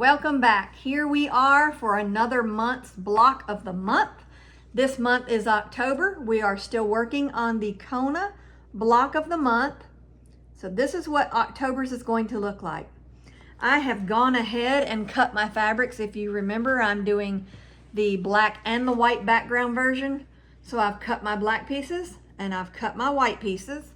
Welcome back. Here we are for another month's block of the month. This month is October. We are still working on the Kona block of the month. So this is what October's is going to look like. I have gone ahead and cut my fabrics. If you remember, I'm doing the black and the white background version. So I've cut my black pieces and I've cut my white pieces,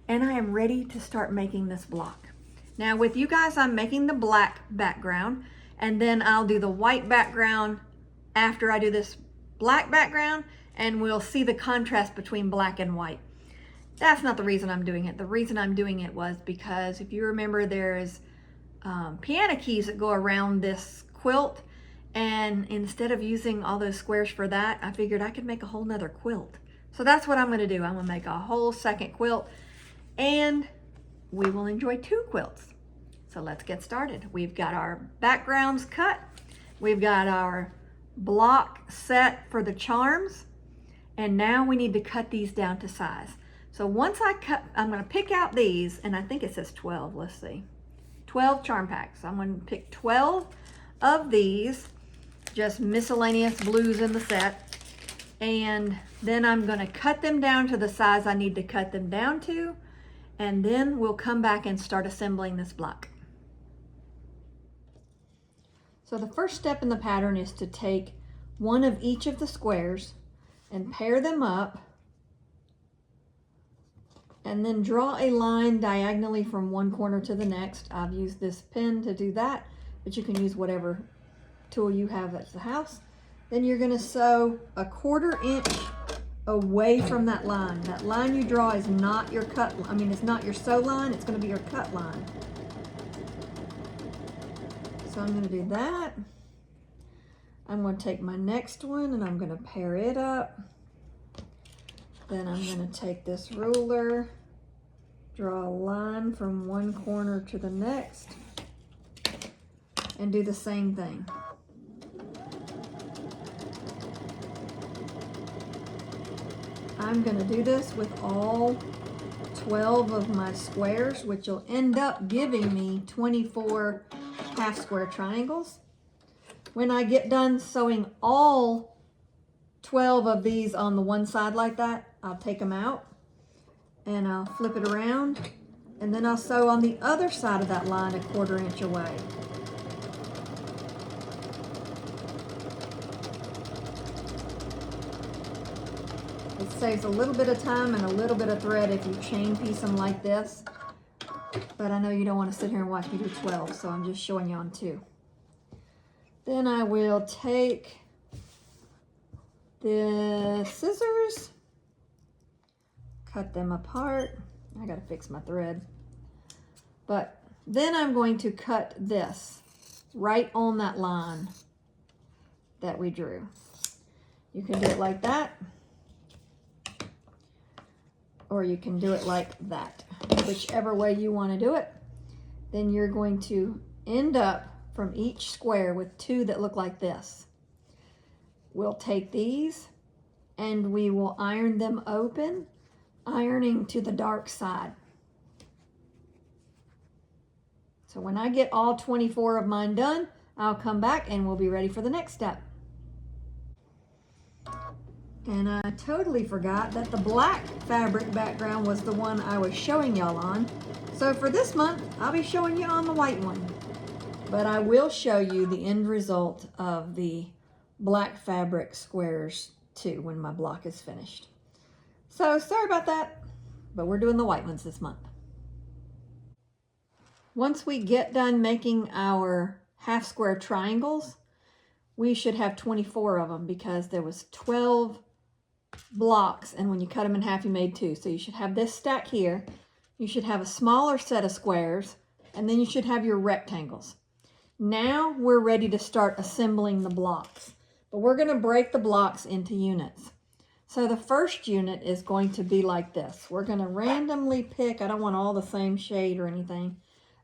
and I am ready to start making this block. Now with you guys, I'm making the black background, and then I'll do the white background after I do this black background, and we'll see the contrast between black and white. That's not the reason I'm doing it. The reason I'm doing it was because if you remember, there's piano keys that go around this quilt, and instead of using all those squares for that, I figured I could make a whole nother quilt. So that's what I'm going to do. I'm going to make a whole second quilt, and we will enjoy two quilts. So let's get started. We've got our backgrounds cut. We've got our block set for the charms, and now we need to cut these down to size. So once I cut, I'm going to pick out these, and I think it says 12. Let's see. 12 charm packs. I'm going to pick 12 of these, just miscellaneous blues in the set. And then I'm going to cut them down to the size I need to cut them down to. And then we'll come back and start assembling this block. So the first step in the pattern is to take one of each of the squares and pair them up, and then draw a line diagonally from one corner to the next. I've used this pen to do that, but you can use whatever tool you have at the house. Then you're going to sew a 1/4 inch away from that line. That line you draw is not your cut, it's not your sew line, it's going to be your cut line. So I'm going to do that. I'm going to take my next one and I'm going to pair it up. Then I'm going to take this ruler, draw a line from one corner to the next, and do the same thing. I'm going to do this with all 12 of my squares, which will end up giving me 24 half square triangles. When I get done sewing all 12 of these on the one side like that, I'll take them out and I'll flip it around, and then I'll sew on the other side of that line a 1/4 inch away. It saves a little bit of time and a little bit of thread if you chain piece them like this, but I know you don't want to sit here and watch me do 12, so I'm just showing you on 2. Then I will take the scissors, cut them apart. I gotta fix my thread. But then I'm going to cut this right on that line that we drew. You can do it like that, or you can do it like that, whichever way you want to do it. Then you're going to end up from each square with 2 that look like this. We'll take these and we will iron them open, ironing to the dark side. So when I get all 24 of mine done, I'll come back and we'll be ready for the next step. And I totally forgot that the black fabric background was the one I was showing y'all on. So for this month, I'll be showing you on the white one. But I will show you the end result of the black fabric squares too when my block is finished. So sorry about that, but we're doing the white ones this month. Once we get done making our half square triangles, we should have 24 of them because there was 12 blocks, and when you cut them in half you made 2. So you should have this stack here, you should have a smaller set of squares, and then you should have your rectangles. Now we're ready to start assembling the blocks, but we're going to break the blocks into units. So the first unit is going to be like this. We're going to randomly pick, I don't want all the same shade or anything,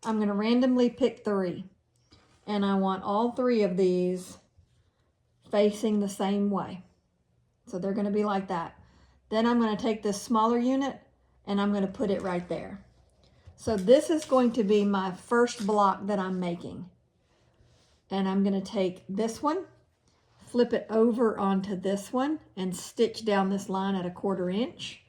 I'm going to randomly pick 3, and I want all 3 of these facing the same way. So they're going to be like that. Then I'm going to take this smaller unit and I'm going to put it right there. So this is going to be my first block that I'm making. And I'm going to take this one, flip it over onto this one, and stitch down this line at 1/4 inch.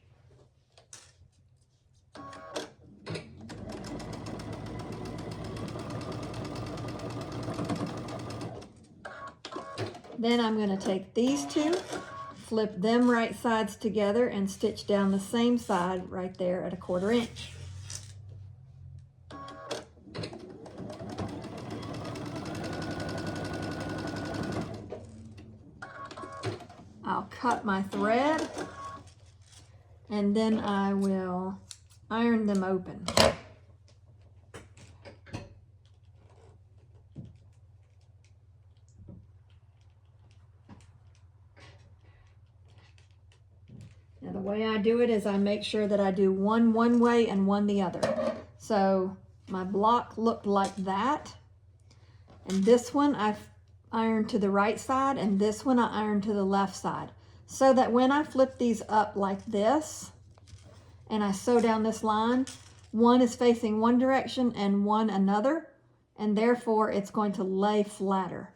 Then I'm going to take these two, flip them right sides together, and stitch down the same side right there at 1/4 inch. I'll cut my thread, and then I will iron them open. Now the way I do it is I make sure that I do one way and one the other. So my block looked like that, and this one I've ironed to the right side, and this one I ironed to the left side, so that when I flip these up like this and I sew down this line, one is facing one direction and one another, and therefore it's going to lay flatter.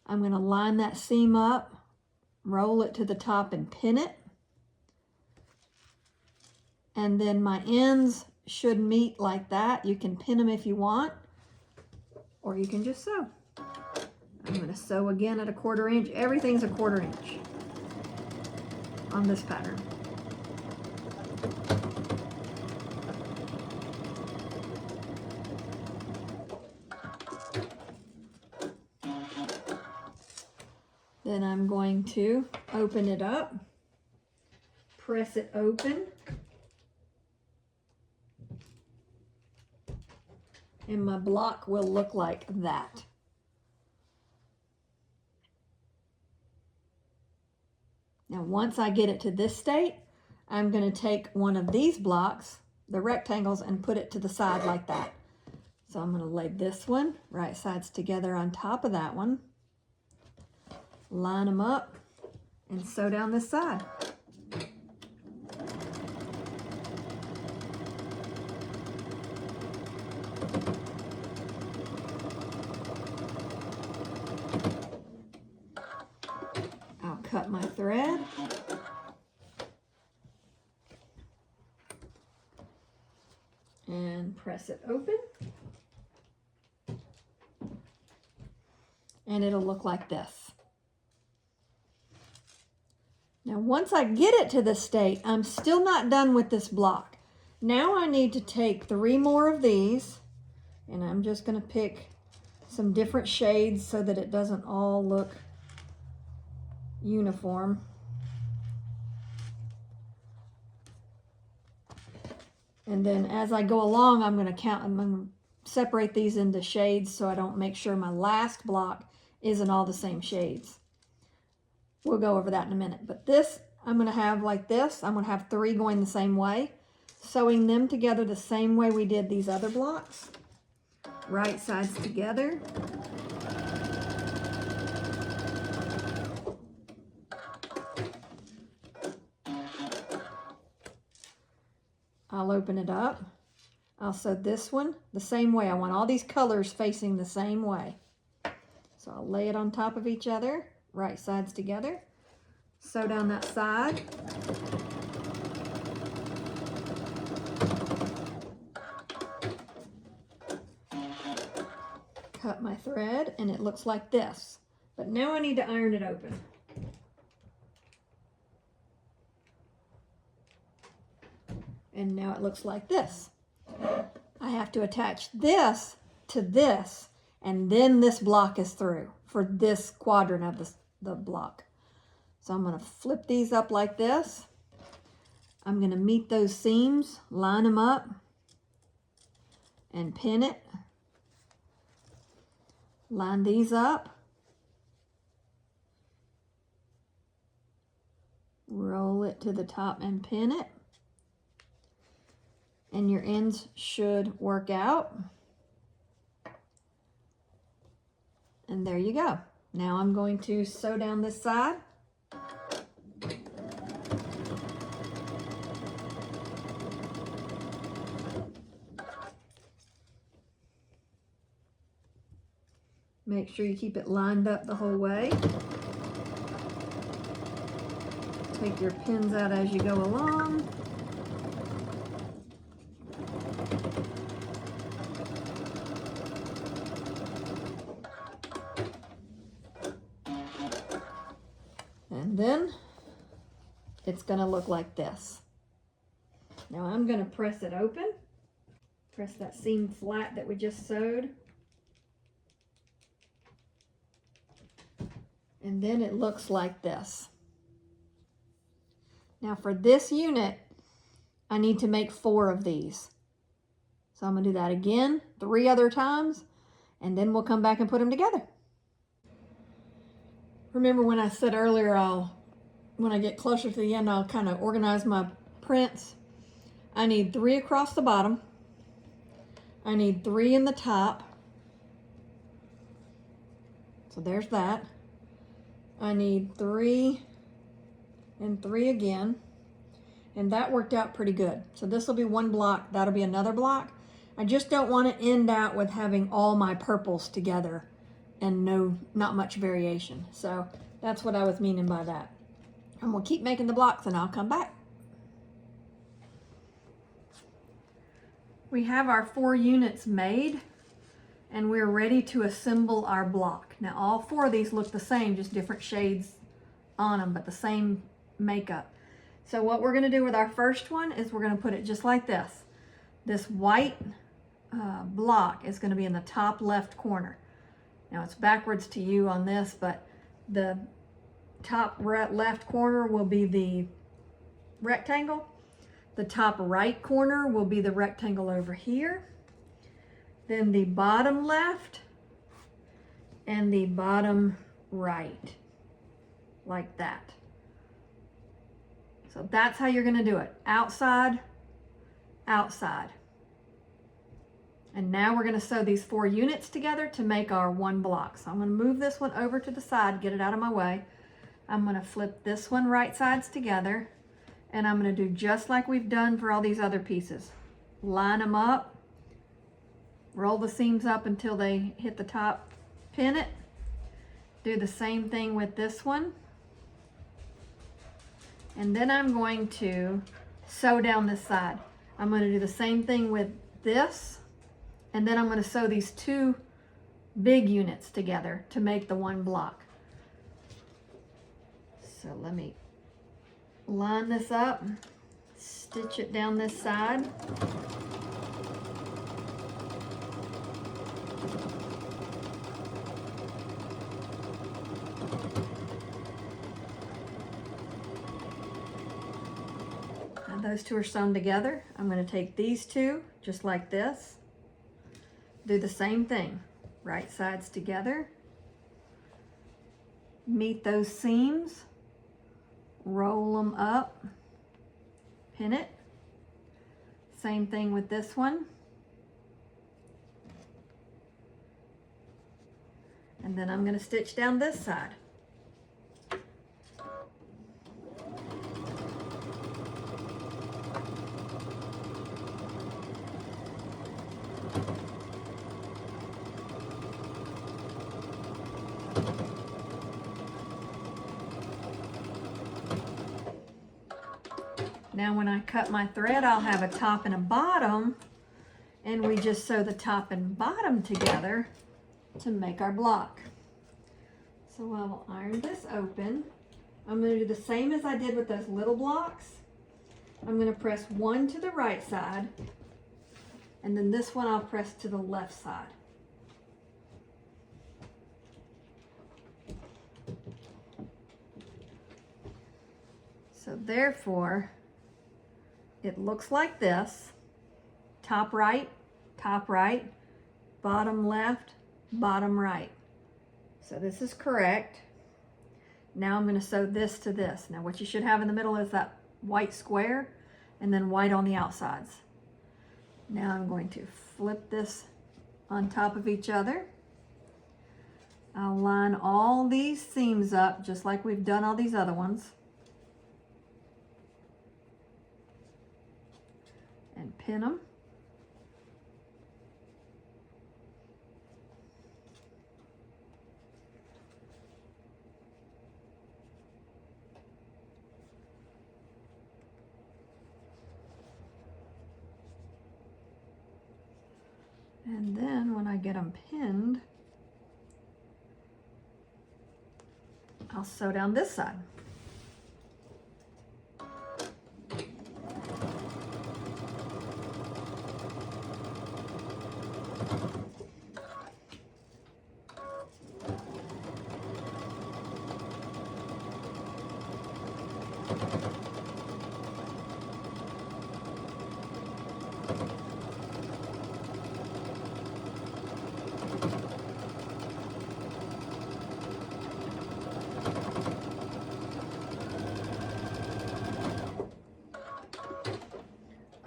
I'm going to line that seam up, roll it to the top, and pin it. And then my ends should meet like that. You can pin them if you want, or you can just sew. I'm going to sew again at 1/4 inch. Everything's 1/4 inch on this pattern. Then I'm going to open it up, press it open, and my block will look like that. Now once I get it to this state, I'm going to take one of these blocks, the rectangles, and put it to the side like that. So I'm going to lay this one right sides together on top of that one, line them up, and sew down this side. I'll cut my thread. And press it open. And it'll look like this. Now once I get it to this state, I'm still not done with this block. Now I need to take 3 more of these, and I'm just going to pick some different shades so that it doesn't all look uniform. And then as I go along, I'm going to separate these into shades so I don't make sure my last block isn't all the same shades. We'll go over that in a minute. But this, I'm going to have like this. I'm going to have 3 going the same way, sewing them together the same way we did these other blocks. Right sides together. I'll open it up. I'll sew this one the same way. I want all these colors facing the same way. So I'll lay it on top of each other, right sides together, sew down that side. Cut my thread, and it looks like this. But now I need to iron it open. And now it looks like this. I have to attach this to this, and then this block is through for this quadrant of the block. So I'm going to flip these up like this. I'm going to meet those seams, line them up, and pin it. Line these up. Roll it to the top and pin it. And your ends should work out. And there you go. Now I'm going to sew down this side. Make sure you keep it lined up the whole way. Take your pins out as you go along. And then it's going to look like this. Now I'm going to press it open. Press that seam flat that we just sewed. And then it looks like this. Now for this unit, I need to make 4 of these. So I'm going to do that again 3 other times, and then we'll come back and put them together. Remember when I said earlier, when I get closer to the end, I'll kind of organize my prints. I need 3 across the bottom. I need 3 in the top. So there's that. I need 3 and 3 again. And that worked out pretty good. So this will be 1 block, that'll be another block. I just don't want to end out with having all my purples together and not much variation. So that's what I was meaning by that. And we'll keep making the blocks and I'll come back. We have our 4 units made and we're ready to assemble our block. Now all 4 of these look the same, just different shades on them, but the same makeup. So what we're going to do with our first one is we're going to put it just like this. This white block is going to be in the top left corner. Now it's backwards to you on this, but the top left corner will be the rectangle. The top right corner will be the rectangle over here. Then the bottom left and the bottom right, like that. So that's how you're going to do it. Outside, outside. And now we're going to sew these 4 units together to make our 1 block. So I'm going to move this one over to the side, get it out of my way. I'm going to flip this one right sides together, and I'm going to do just like we've done for all these other pieces. Line them up, roll the seams up until they hit the top, pin it. Do the same thing with this one. And then I'm going to sew down this side. I'm going to do the same thing with this. And then I'm going to sew these 2 big units together to make the 1 block. So let me line this up, stitch it down this side. Now those 2 are sewn together. I'm going to take these 2 just like this. Do the same thing, right sides together, meet those seams, roll them up, pin it. Same thing with this one. And then I'm going to stitch down this side. Now when I cut my thread, I'll have a top and a bottom, and we just sew the top and bottom together to make our block. So I will iron this open. I'm going to do the same as I did with those little blocks. I'm going to press 1 to the right side, and then this one I'll press to the left side. So therefore, it looks like this: top right, bottom left, bottom right. So this is correct. Now I'm going to sew this to this. Now what you should have in the middle is that white square and then white on the outsides. Now I'm going to flip this on top of each other. I'll line all these seams up just like we've done all these other ones. And pin them. And then when I get them pinned, I'll sew down this side.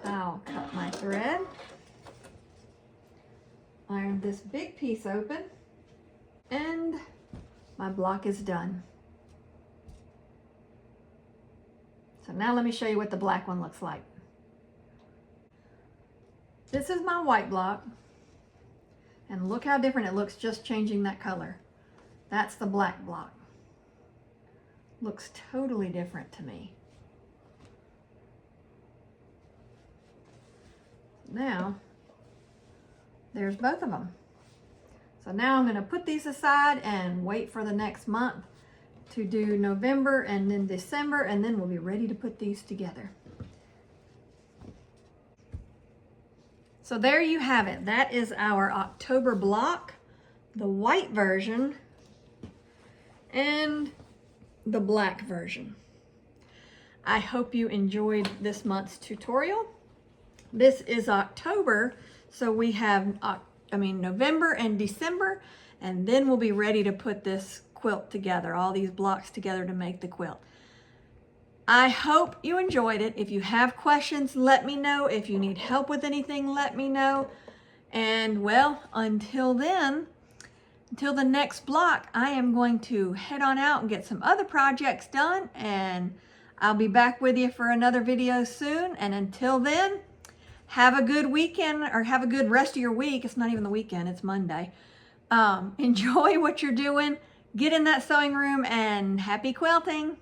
I'll cut my thread, iron this big piece open, and my block is done. So now let me show you what the black one looks like. This is my white block, and look how different it looks just changing that color. That's the black block. Looks totally different to me. Now, there's both of them. So now I'm going to put these aside and wait for the next month to do November and then December, and then we'll be ready to put these together. So there you have it. That is our October block, the white version and the black version. I hope you enjoyed this month's tutorial. This is October, so we have November and December, and then we'll be ready to put this quilt together, all these blocks together to make the quilt. I hope you enjoyed it. If you have questions, let me know. If you need help with anything, let me know. And well, until then, until the next block, I am going to head on out and get some other projects done, and I'll be back with you for another video soon. And until then, have a good weekend, or have a good rest of your week. It's not even the weekend, it's Monday. Enjoy what you're doing. Get in that sewing room, and happy quilting.